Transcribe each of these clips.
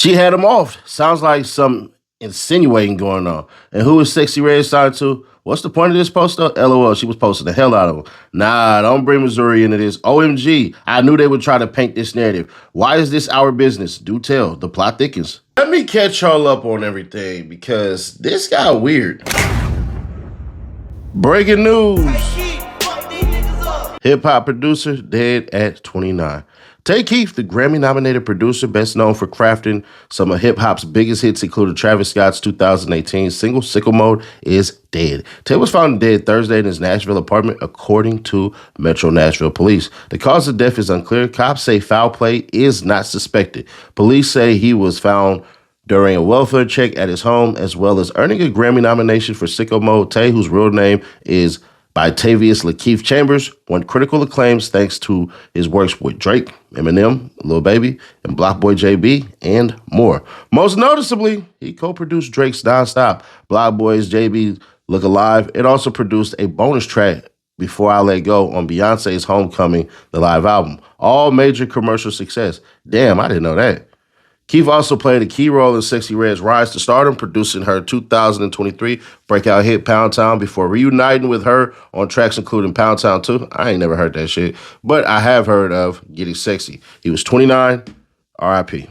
She had him off. Sounds like some insinuating going on. And who is Sexyy Red signed to? What's the point of this post though? LOL, she was posting the hell out of him. Nah, don't bring Missouri into this. OMG, I knew they would try to paint this narrative. Why is this our business? Do tell, the plot thickens. Let me catch y'all up on everything because this got weird. Breaking news. Hip-hop producer dead at 29. Tay Keith, the Grammy-nominated producer, best known for crafting some of hip-hop's biggest hits, including Travis Scott's 2018 single Sicko Mode, is dead. Tay was found dead Thursday in his Nashville apartment, according to Metro Nashville Police. The cause of death is unclear. Cops say foul play is not suspected. Police say he was found during a welfare check at his home, as well as earning a Grammy nomination for Sicko Mode. Tay, whose real name is by Tavius Lakeith Chambers, won critical acclaims thanks to his works with Drake, Eminem, Lil Baby, and Block Boy JB, and more. Most noticeably, he co-produced Drake's Nonstop, Block Boy's JB Look Alive, and also produced a bonus track, Before I Let Go, on Beyonce's Homecoming, the live album. All major commercial success. Damn, I didn't know that. Keith also played a key role in Sexyy Red's rise to stardom, producing her 2023 breakout hit Pound Town before reuniting with her on tracks including Pound Town 2. I ain't never heard that shit, but I have heard of Getting Sexy. He was 29, RIP.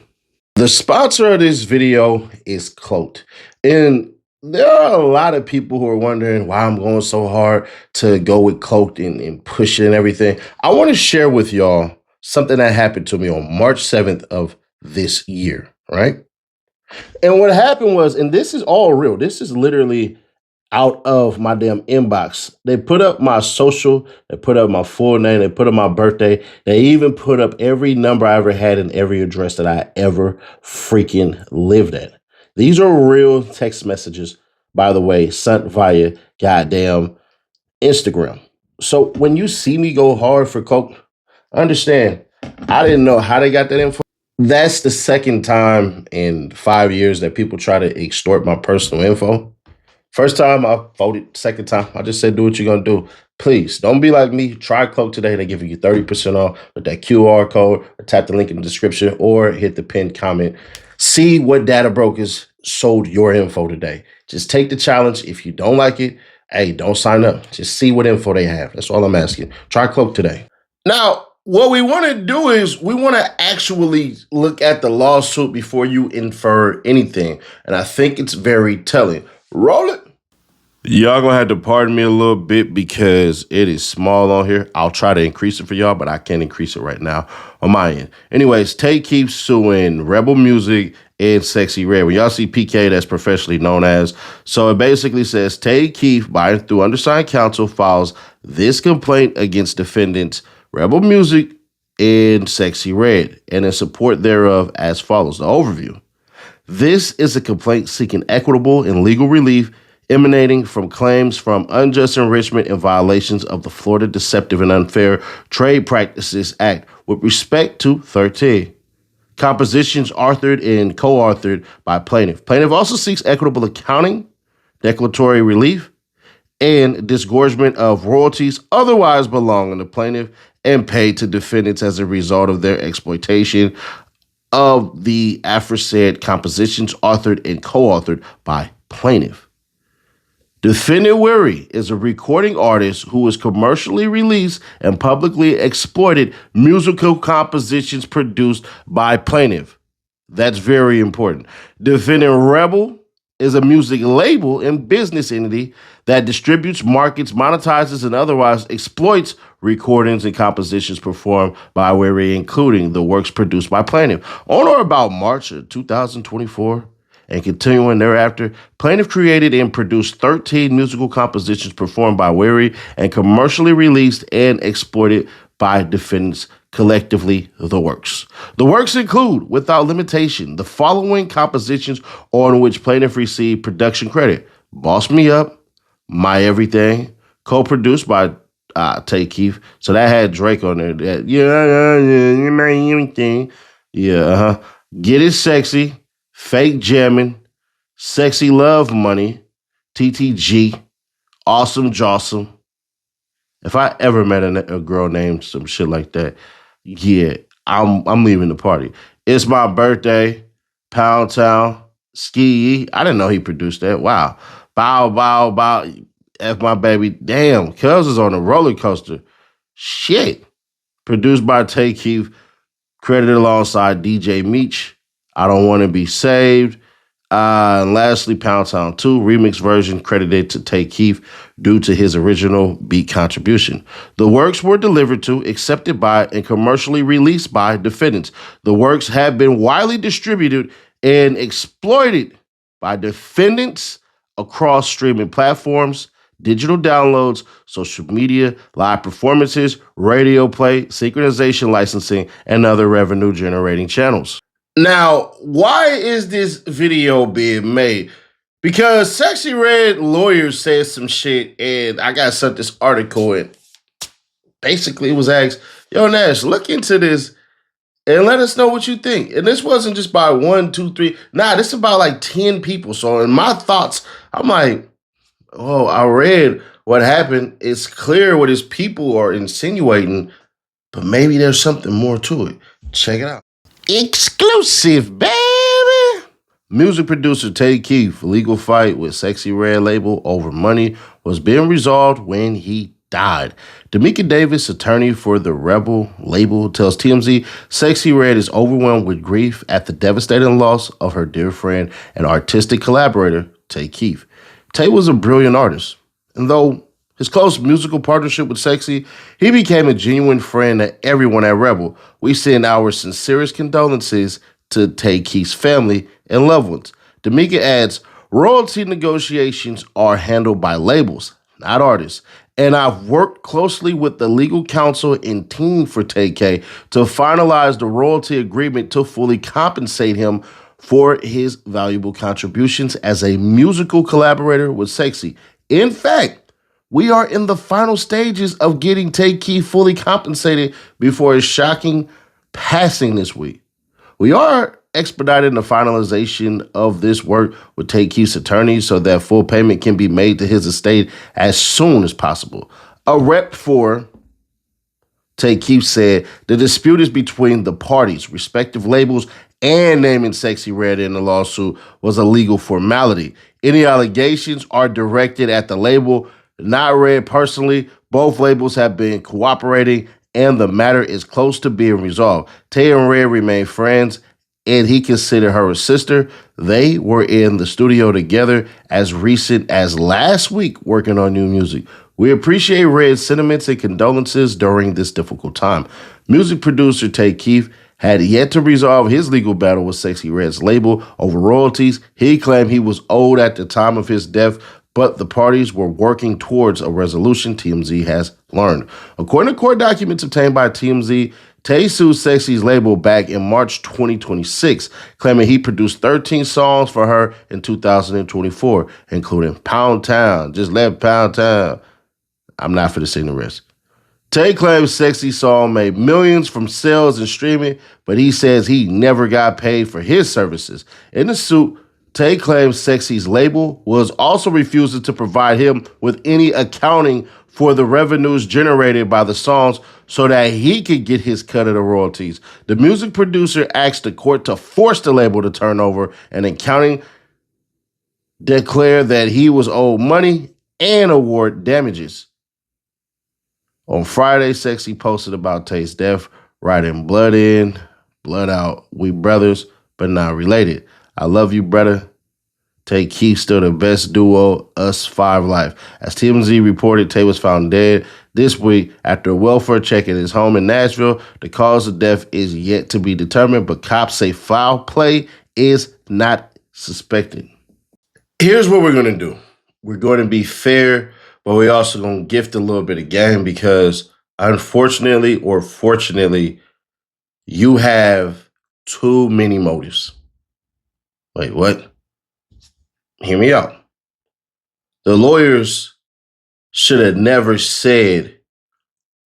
The sponsor of this video is Cloaked. And there are a lot of people who are wondering why I'm going so hard to go with Cloaked and push it and everything. I want to share with y'all something that happened to me on March 7th of this year, right? And what happened was, and this is all real, this is literally out of my damn inbox. They put up my social, they put up my full name, they put up my birthday, they even put up every number I ever had and every address that I ever freaking lived at. These are real text messages, by the way, sent via goddamn Instagram. So when you see me go hard for Coke, understand, I didn't know how they got that info. That's the second time in 5 years that people try to extort my personal info. First time I voted, second time I just said do what you're gonna do. Please don't be like me. Try Cloak today. They're giving you 30% off with that QR code, or tap the link in the description, or hit the pinned comment. See what data brokers sold your info today. Just take the challenge. If you don't like it, hey, don't sign up. Just see what info they have. That's all I'm asking. Try Cloak today. Now, what we want to do is we want to actually look at the lawsuit before you infer anything. And I think it's very telling. Roll it. Y'all gonna have to pardon me a little bit because it is small on here. I'll try to increase it for y'all, but I can't increase it right now on my end. Anyways, Tay Keith suing Rebel Music and Sexyy Red. When y'all see PK, that's professionally known as. So it basically says Tay Keith, by through undersigned counsel, files this complaint against defendants Rebel Music and Sexyy Red, and in support thereof as follows. The overview. This is a complaint seeking equitable and legal relief emanating from claims from unjust enrichment and violations of the Florida Deceptive and Unfair Trade Practices Act with respect to 13 compositions authored and co-authored by plaintiff. Plaintiff also seeks equitable accounting, declaratory relief, and disgorgement of royalties otherwise belonging to plaintiff and paid to defendants as a result of their exploitation of the aforesaid compositions authored and co-authored by plaintiff. Defendant Weary is a recording artist who has commercially released and publicly exploited musical compositions produced by plaintiff. That's very important. Defendant Rebel is a music label and business entity that distributes, markets, monetizes, and otherwise exploits recordings and compositions performed by Weary, including the works produced by plaintiff. On or about March of 2024 and continuing thereafter, plaintiff created and produced 13 musical compositions performed by Weary and commercially released and exploited by defendants, collectively the works. The works include, without limitation, the following compositions on which plaintiff received production credit: Boss Me Up, My Everything, co-produced by Tay Keith. So that had Drake on there. That, yeah, my everything. Yeah, Get It Sexy, Fake Jammin', Sexy Love Money, TTG, Awesome Jawsome. If I ever met a girl named some shit like that, yeah, I'm leaving the party. It's My Birthday, Pound Town, Ski. I didn't know he produced that. Wow. Bow, bow, bow. F my baby. Damn, Cuz is on a roller coaster. Shit. Produced by Tay Keith, credited alongside DJ Meech. I Don't Want to Be Saved. And lastly, Pound Town 2 remix version credited to Tay Keith due to his original beat contribution. The works were delivered to, accepted by, and commercially released by defendants. The works have been widely distributed and exploited by defendants across streaming platforms, digital downloads, social media, live performances, radio play, synchronization licensing, and other revenue generating channels. Now, why is this video being made? Because Sexyy Red lawyers said some shit, and I got sent this article, and basically it was asked, yo, Nash, look into this and let us know what you think. And this wasn't just by 1, 2, 3. Nah, this is about like 10 people. So in my thoughts, I'm like, oh, I read what happened. It's clear what his people are insinuating, but maybe there's something more to it. Check it out. Exclusive, baby. Music producer Tay Keith, legal fight with Sexyy Red label over money was being resolved when he died. D'Amica Davis, attorney for the Rebel label, tells TMZ Sexyy Red is overwhelmed with grief at the devastating loss of her dear friend and artistic collaborator, Tay Keith. Tay was a brilliant artist, and though his close musical partnership with Sexyy, he became a genuine friend to everyone at Rebel. We send our sincerest condolences to Tay Keith's family and loved ones. D'Amica adds, royalty negotiations are handled by labels, not artists, and I've worked closely with the legal counsel and team for Tay K to finalize the royalty agreement to fully compensate him for his valuable contributions as a musical collaborator with Sexyy. In fact, we are in the final stages of getting Tay Keith fully compensated before his shocking passing this week. We are expediting the finalization of this work with Tay Keith's attorney so that full payment can be made to his estate as soon as possible. A rep for Tay Keith said the dispute is between the parties, respective labels, and naming Sexyy Red in the lawsuit was a legal formality. Any allegations are directed at the label, not Red personally. Both labels have been cooperating, and the matter is close to being resolved. Tay and Red remain friends, and he considered her a sister. They were in the studio together as recent as last week working on new music. We appreciate Red's sentiments and condolences during this difficult time. Music producer Tay Keith had yet to resolve his legal battle with Sexyy Red's label over royalties. He claimed he was owed at the time of his death, but the parties were working towards a resolution, TMZ has learned. According to court documents obtained by TMZ, Tay sued Sexy's label back in March 2026, claiming he produced 13 songs for her in 2024, including Pound Town, Just Let Pound Town. I'm not for to sing the rest. Tay claims Sexy's song made millions from sales and streaming, but he says he never got paid for his services. In the suit, Tay claims Sexy's label was also refusing to provide him with any accounting for the revenues generated by the songs so that he could get his cut of the royalties. The music producer asked the court to force the label to turn over an accounting, declare that he was owed money, and award damages. On Friday, Sexyy posted about Tay's death, writing, blood in, blood out. We brothers, but not related. I love you, brother. Tay Keith still the best duo, us 5 life. As TMZ reported, Tay was found dead this week after a welfare check at his home in Nashville. The cause of death is yet to be determined, but cops say foul play is not suspected. Here's what we're going to do. We're going to be fair, but we're also going to gift a little bit of game because unfortunately or fortunately, you have too many motives. Wait, what? Hear me out. The lawyers should have never said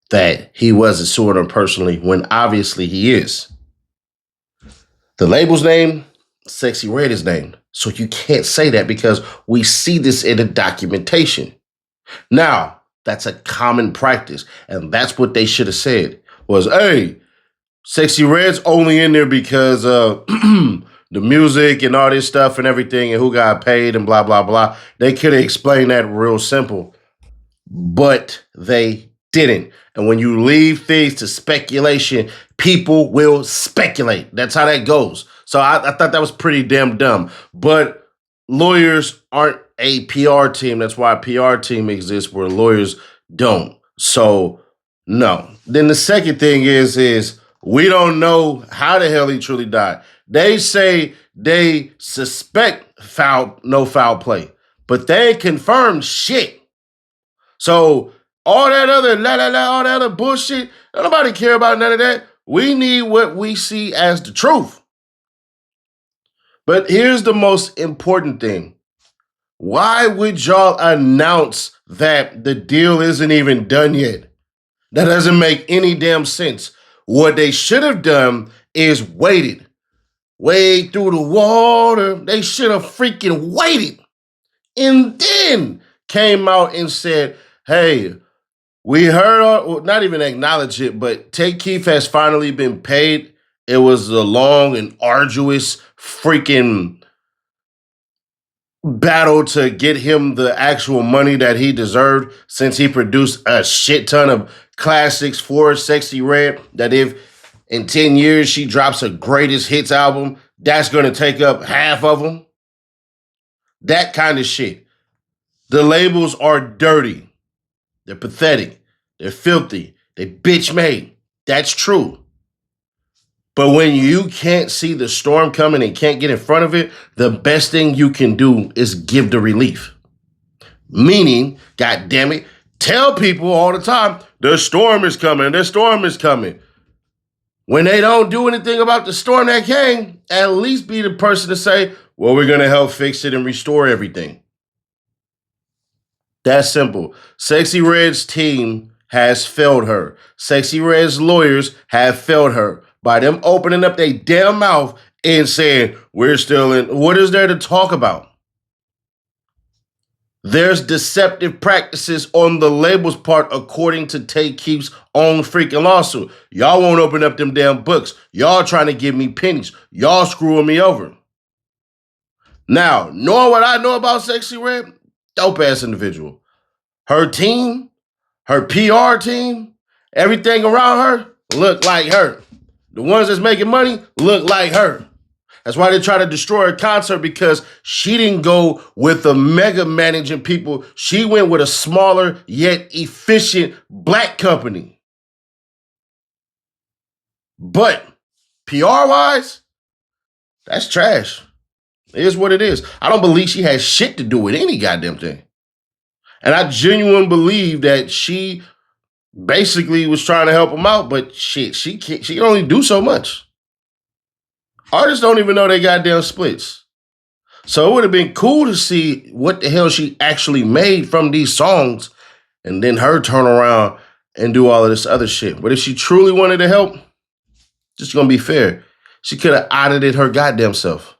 that he wasn't suing her personally when obviously he is. The label's name, Sexyy Red is named. So you can't say that because we see this in the documentation. Now, that's a common practice, and that's what they should have said was, hey, Sexyy Red's only in there because the music and all this stuff and everything and who got paid and blah, blah, blah. They could have explained that real simple, but they didn't. And when you leave things to speculation, people will speculate. That's how that goes. So I thought that was pretty damn dumb. But lawyers aren't a PR team. That's why a PR team exists where lawyers don't. So no. Then the second thing is we don't know how the hell he truly died. They say they suspect no foul play, but they ain't confirmed shit. So all that other all that other bullshit, nobody care about none of that. We need what we see as the truth. But here's the most important thing. Why would y'all announce that the deal isn't even done yet? That doesn't make any damn sense. What they should have done is waited. Wade through the water. They should have freaking waited. And then came out and said, hey, we heard, well, not even acknowledge it, but Tay Keith has finally been paid. It was a long and arduous freaking battle to get him the actual money that he deserved since he produced a shit ton of classics for Sexyy Red that if in 10 years she drops her greatest hits album, that's going to take up half of them. That kind of shit. The labels are dirty. They're pathetic. They're filthy. They bitch made. That's true. But when you can't see the storm coming and can't get in front of it, the best thing you can do is give the relief. Meaning, God damn it, tell people all the time, the storm is coming, the storm is coming. When they don't do anything about the storm that came, at least be the person to say, well, we're going to help fix it and restore everything. That's simple. Sexyy Red's team has failed her. Sexyy Red's lawyers have failed her by them opening up their damn mouth and saying, we're still in. What is there to talk about? There's deceptive practices on the label's part according to Tay Keith's own freaking lawsuit. Y'all won't open up them damn books. Y'all trying to give me pennies. Y'all screwing me over. Now, knowing what I know about Sexyy Red, dope ass individual. Her team, her PR team, everything around her look like her. The ones that's making money look like her. That's why they try to destroy her concert, because she didn't go with the mega managing people. She went with a smaller yet efficient black company. But PR-wise, that's trash. It is what it is. I don't believe she has shit to do with any goddamn thing. And I genuinely believe that she basically was trying to help him out, but shit, she can only do so much. Artists don't even know they goddamn splits. So it would have been cool to see what the hell she actually made from these songs and then her turn around and do all of this other shit. But if she truly wanted to help, just gonna be fair, she could have audited her goddamn self.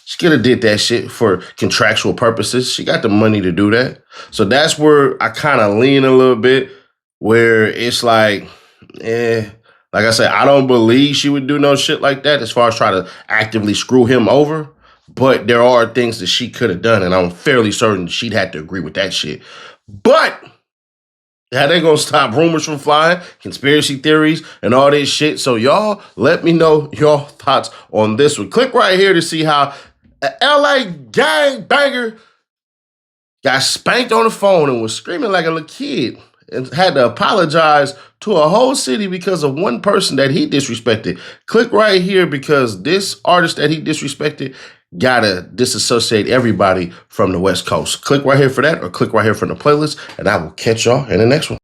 She could have did that shit for contractual purposes. She got the money to do that. So that's where I kind of lean a little bit, where it's like, like I said, I don't believe she would do no shit like that as far as try to actively screw him over. But there are things that she could have done, and I'm fairly certain she'd have to agree with that shit. But that ain't gonna stop rumors from flying, conspiracy theories, and all this shit. So y'all, let me know your thoughts on this one. Click right here to see how an LA gangbanger got spanked on the phone and was screaming like a little kid and had to apologize to a whole city because of one person that he disrespected. Click right here, because this artist that he disrespected gotta disassociate everybody from the West Coast. Click right here for that, or click right here for the playlist, and I will catch y'all in the next one.